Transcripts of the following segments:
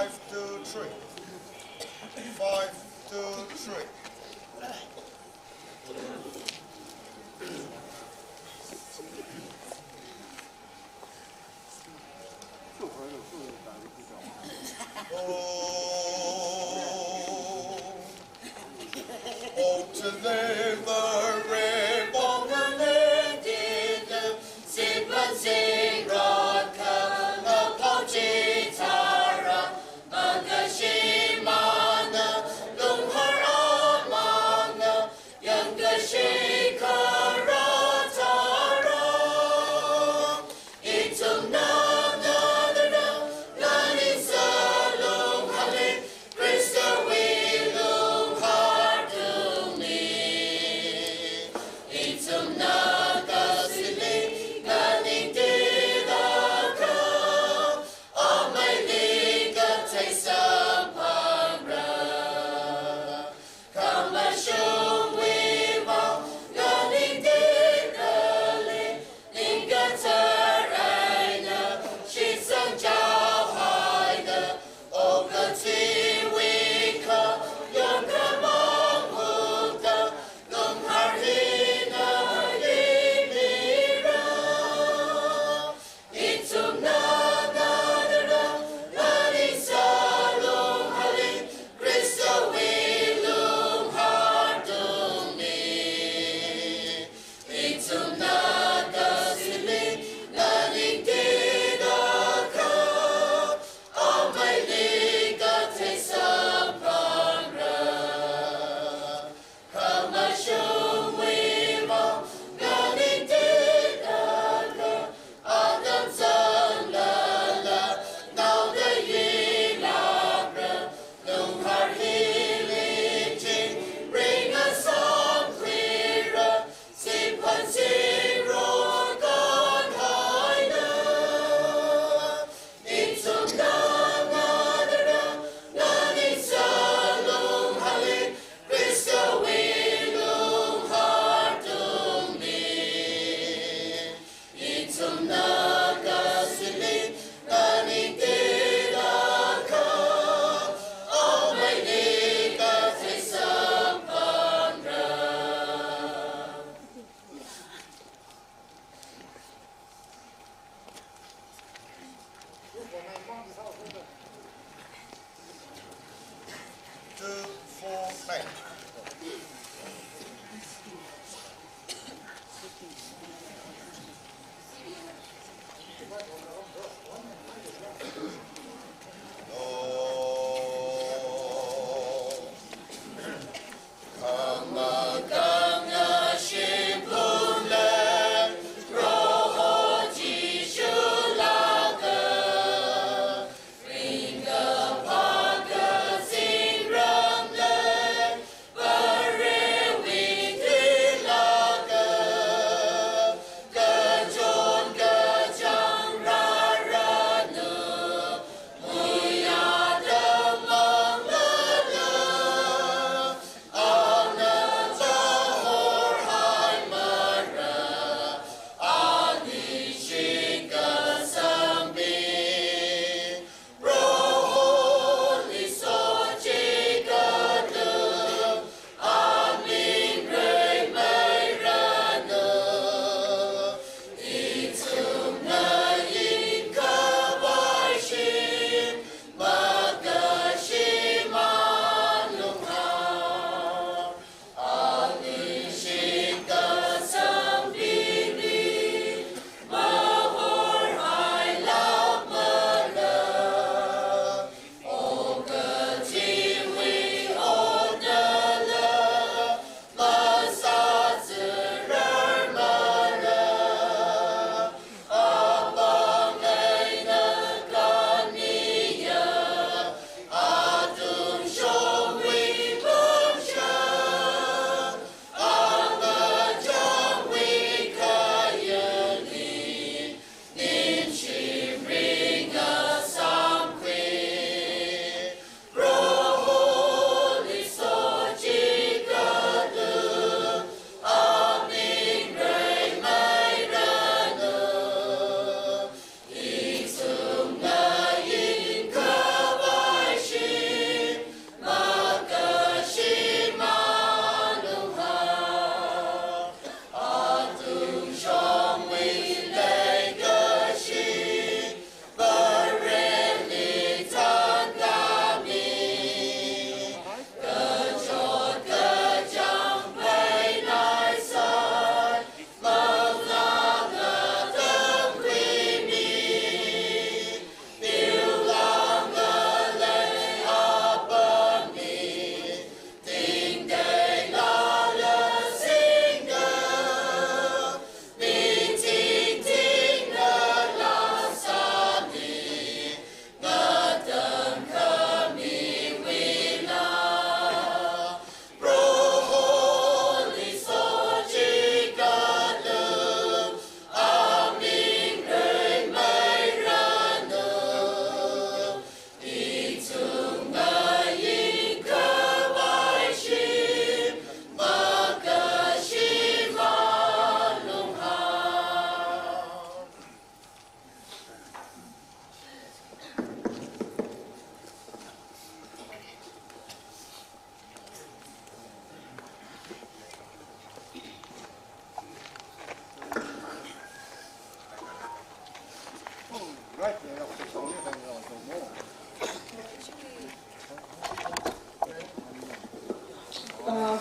5, 2, 3. 5, 2, 3. Oh, to live the rainbow, the landed, Simpan sing rod, come upon Chitara, Mangashimana, Lunghar Amana, Younger Shikara Tara, Itum Nana, Nani Salum Halik, Krista Wilum Hardumi, Itum Naga Sili, Nani Didaka, Amalika Taisampara, Kamashum Wiva, Nani Didali, Lingatar Aina, Shisang Jawhaida, Okati Wika, Yankamang Huda, Lunghar Hina Yimira, Itum Nana, Nani Salum Hali, Krista Wilum Hardumi, Itum Naga Sili, Nani Didaka, Amalika Taisampara, Kamashum Wiva, Nani Didaka, Adam Zanlala, now the Yilabra, Lunghar Hility, bring us some clearer, Simpan Zero, God Hina, Itum Nana, Nani Salum Halik, Krista Wilum Hardumi, Itum Naga Sili, Nani Didaka, Amalika Taisampara. 2, 4, 9. Kamaganga Shimpule, Roho Jishulaga, Ringa Paga Zingramle,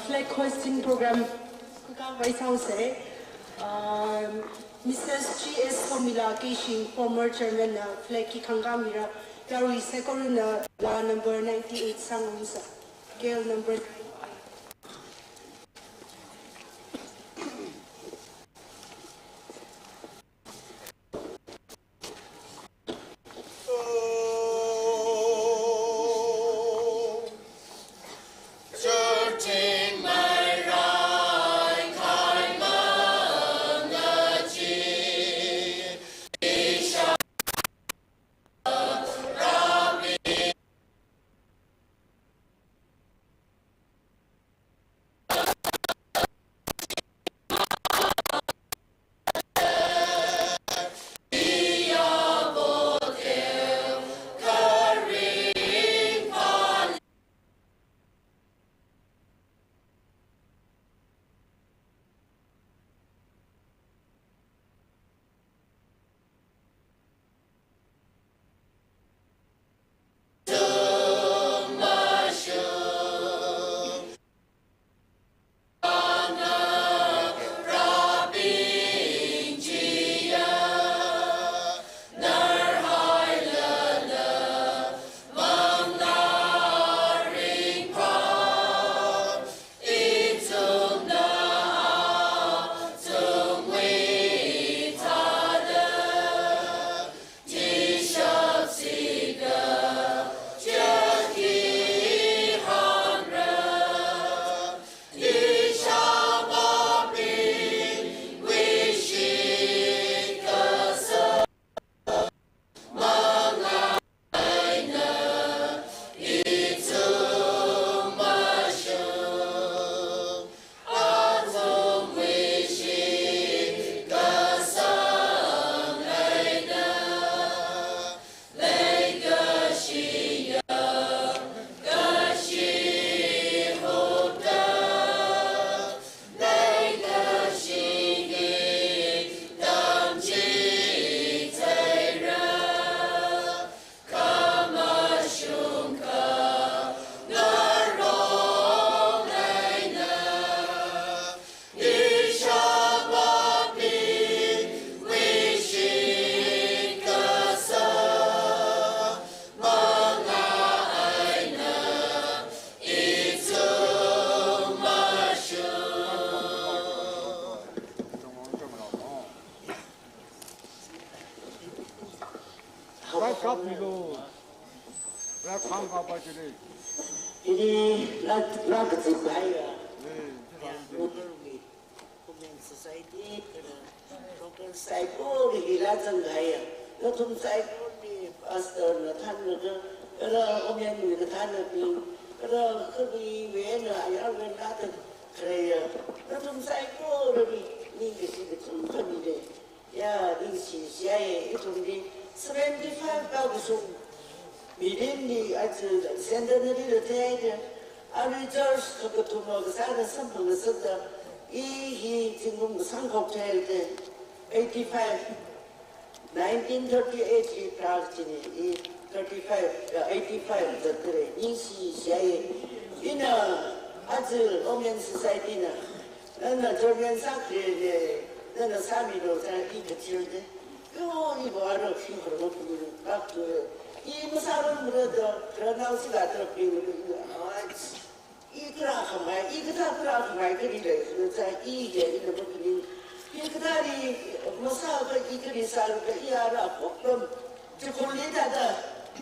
Flag hoisting program Phungreitang Mrs. G.S. Thingmila Gachui, former chairman flag Kangamira, Gary second law number 98 Sangumsa, Gale number 9. Ini lagu terbaik society local cycle hila janggaya nó thum cycle ni pastor na than na cái ông nhân người than na pi cái đi về na ai về na thật kaya nó thum cycle rồi ni cái gì thum thum đi ya đi xí xí thum đi 75,000 Mirin ni aja sendiri le teh ada George kebetulan ke sana sampai ke sana ini tinggal sangkap teh 85 1938 di Prague ini 85 terkere ini si saya ini aja Roman society na nana German sakit ni nana sami lo sana ini kecil deh yo ini baru figure macam waktu 이 사람 그래도 그런 나오지가 않더라고요. 이거라 하면 이거다 그라 하면 그리래. 그래서 이게 이런 것들이 이거다리 뭐사가 이거리 사는 이 알아 복럼 저 콜리다다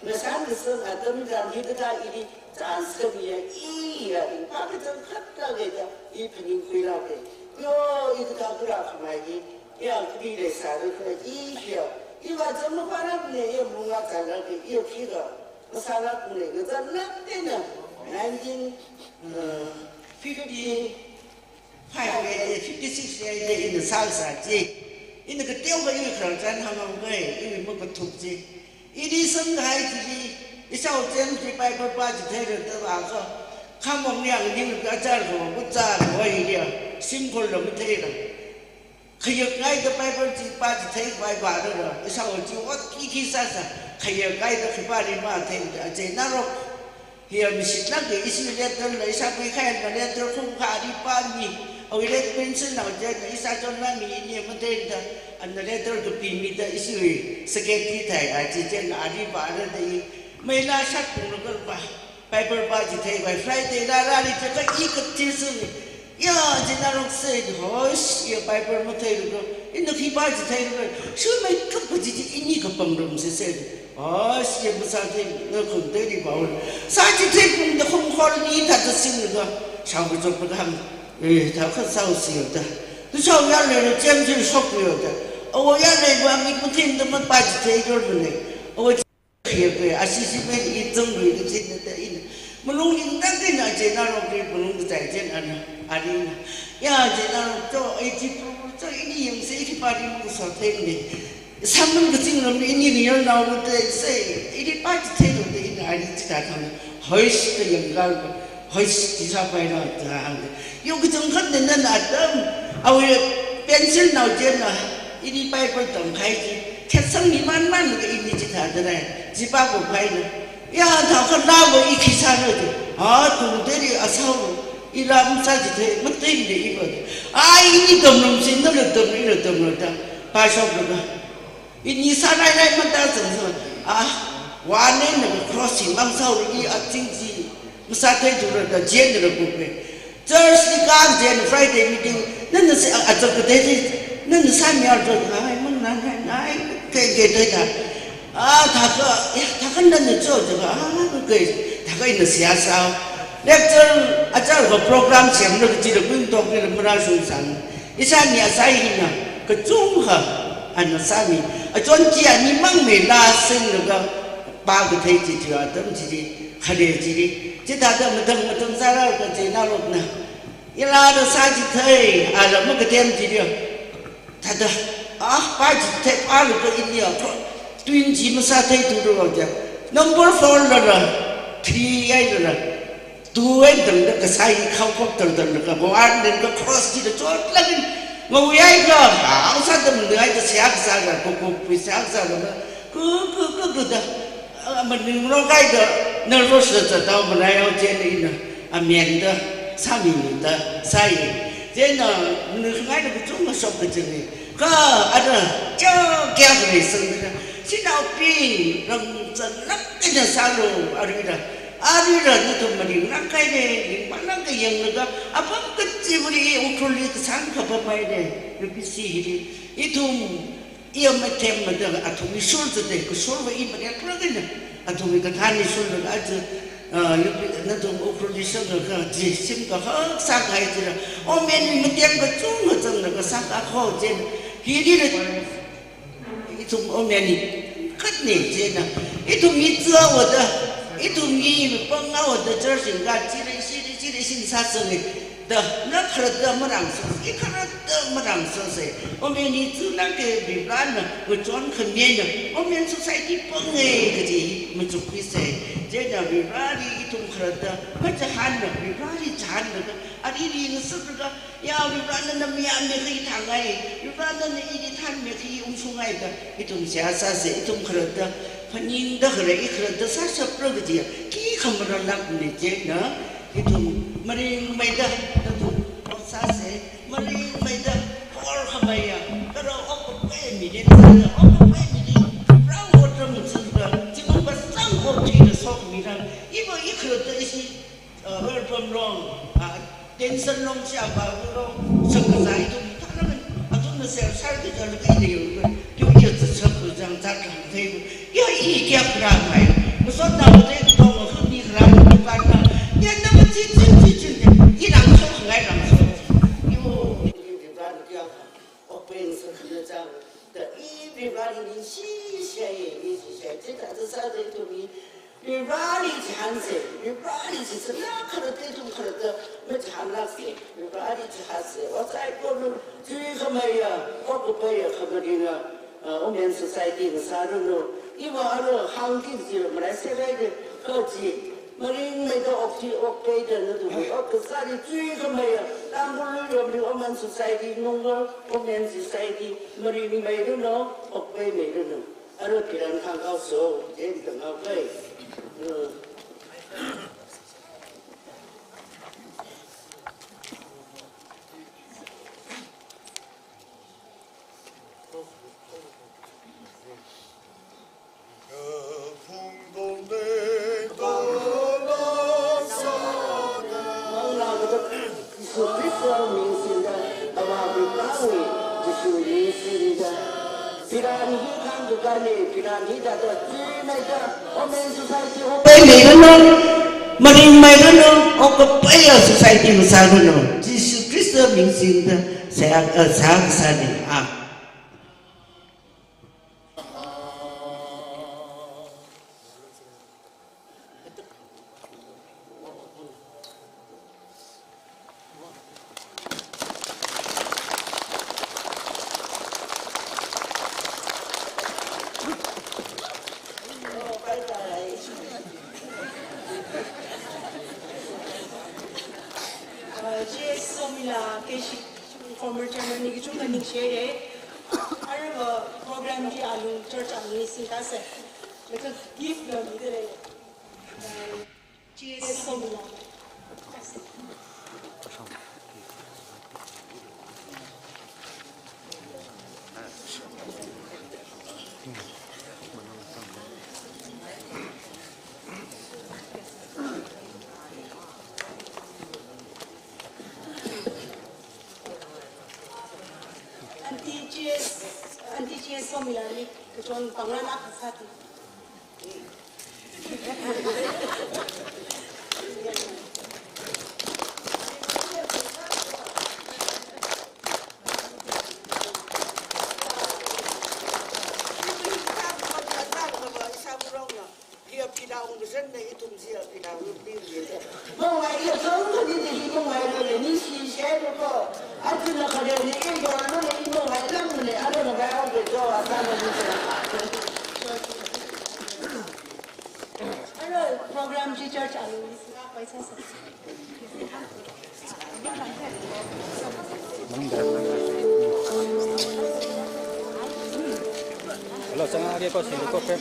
메산에서 어떤 사람 이거다 이리 잔스미에 이야 이 밖에 좀 갔다게다 이 분인 그라게 요 이거다 그라 하면 야 그리래 사는 그 이게 이거 좀 바람네 뭔가 잘하게 이 피가 살았네 그 잘났대는 56에 있는 살사지 이는 그 떼어가 이거 그런 하는 거에 이거 뭐가 툭지 이리 선가이지 이 사오잼지 빨빨 빠지 대를 떠와서 감옥량 님을 까자고 묻자고 이려 심골로 못해라 可以改的百分之八十太快吧的了，一上我就我一啥，可以改的去把你妈听的，这那咯，也不是那个一些列的来上没看的列的空卡的把你，我列本身老家的一下就那米你们听的，那列的个比米的一些是给地台啊，之前阿里巴巴的，没那啥空了个吧，百分之八十太快 ，Friday 那里这个一个就是。呀，这那种事，好些白本没睇到个，因那批把子睇到个，所以没个不只一个帮助唔是说的，好些不啥睇，那空对的包了，啥子睇碰的红花里他就信那个，上不着不看，他可少是有的，你少眼泪了，简直受不了的，我眼泪我你不听，他们把子睇到了呢，我也个，啊，是没一种类的听得的。不弄应当的那这那种的不弄在这那阿里呀这那种做80%做一年用谁去把你们说听的，他们个经人一年要闹不得谁，一年把这听到的那阿里这他们还是个应该的，还是至少摆那这样的，有个种可能的那等，啊为变成闹见了，一年摆不动开的，天生你慢慢那个一年这他的嘞，18个拍的。呀，他可拉我一起上了的，啊，土地里啊烧了，一拉不下去的，没对的一个的，啊，一动弄心那个动了的，把手那个，你上来没得什么啊，完了那个 crossing 往烧了一啊经济，不啥对头了的，见的了不会，这是刚见的 Friday meeting，那是啊这个对，那是3秒钟，哎，猛男哎，给对他。啊，他跟人家做这个啊，他个那写啥？lecture ajar个 program 前那个记得不用多给人不让收上，一下你啊啥意呢？个综合按那啥咪，专家你忙没拉伸那个8个腿子就啊，等自己还得自己，这他怎么等啥了个这那路呢？一拉到3只腿，啊，那么个点子的，他的啊8只腿8了个一年。20么啥态度的了的 ，number 4了，3了，2等那个啥一考等那个，我按那个 cross 的做那个，我一个好啥的那个下啥的，不下啥的，个的，们那个的，那罗是这到我们来要建立呢，啊免得3米的啥也，这呢，那个那个中国说不正的，个啊这就给他们生的。现在病让真那个啥咯，阿里了，那都没领那开的，领把那个样那个，啊不个Jubilee Ukhrul个3个不买的，那必须的，一通要么天么的，啊通你说着的，个说话一么的，可能呢，啊通你个谈你说那个，啊这那种Ukhrul说那个，这心个好3个孩子了，我面你们点个中个整那个3个好见，he did it。一种后面你看你这呢，一种你知道我的，一种你帮我的这些个，这类新啥子的，那可能都没让说，一看都没让说噻。后面你知那个比软呢，我转很面的，后面是在地帮哎，个的没做亏噻。这叫比软的一种可能的，没这喊的，比软的喊那个，啊你是这个，要比软的那面可以谈哎，比软的那一谈面可以用出来的，一种啥噻，一种可能的，反正的可能一可能的啥什么个的，几看不到那个的这呢，一种Mirin没的，那种我啥噻，Mirin没的，我还没呀，可是我不会米的，我不会米的，让我这么知道，结果把生活推的少米上，因为一可的一些耳风龙啊，电声龙下巴龙，什么在种，他那个啊，种的小菜的叫那个一有个，就一直吃不上，咱看这个，要一家不让买，我说那我这个我和你来一般的，你那么这。一让说很爱让说，哟，你比方讲，我本身可能讲的，一比方你细些也一些，这但是啥子都比方你强些，比方你就是那可能这种可能的没强那些，比方你强些，我在过路最后没有，我不背可不那个，我们是在地个啥子路，因为那行情就没来现在的科技。Mirin made the occasion to be of the study 3 of Mayor, Tamil of the Oman Society, Lunghar, Oman Society, Mirin made no, Okpay made no. I don't care how so, in the Malay. Maring may ganun o kapaya society mo sa ganun. Jesus Christo minsin sa kasanin. Former chairman ni Gachui ni share program di alung church alung singka se lepas gift lo ni deh cheers somila anti-cheers somila ni kecuali pangalan apa satu. Program di church alung apa itu sah? Halo, jangan lagi kau sini kau pep.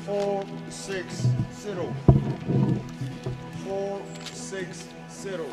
Four, 6, 0. 4, 6, 0.